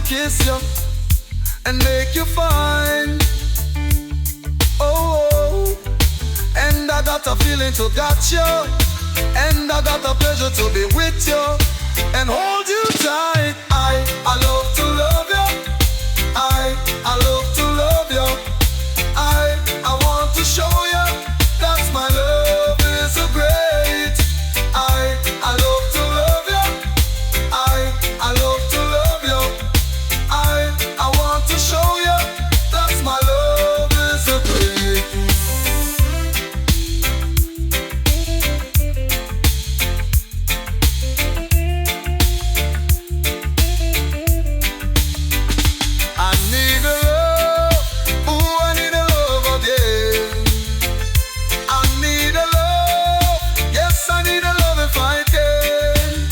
to kiss you and make you fine. Oh, and I got a feeling to got you, and I got a pleasure to be with you and hold you tight. I love to love you. I love to love you. I want to show you that my love is so great. I love to love you. I love to love you. I want to show you that my love is so great. I need a love, ooh, I need a love again. I need a love, yes, I need a love if I can.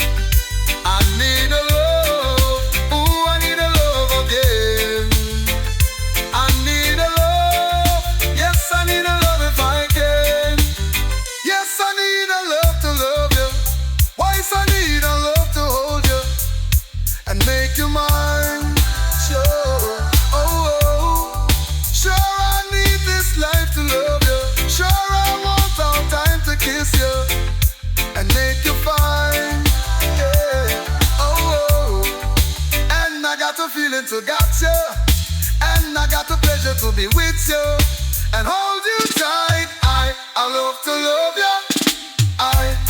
I need a love, ooh, I need a love again. I need a love, yes, I need a love if I can. Yes, I need a love to love you. Twice I need a love to hold you and make you mine. Sure, oh, sure I need this life to love you. Sure I want our time to kiss you and make you fine. Yeah, oh, and I got a feeling to got you, and I got the pleasure to be with you and hold you tight. I love to love you.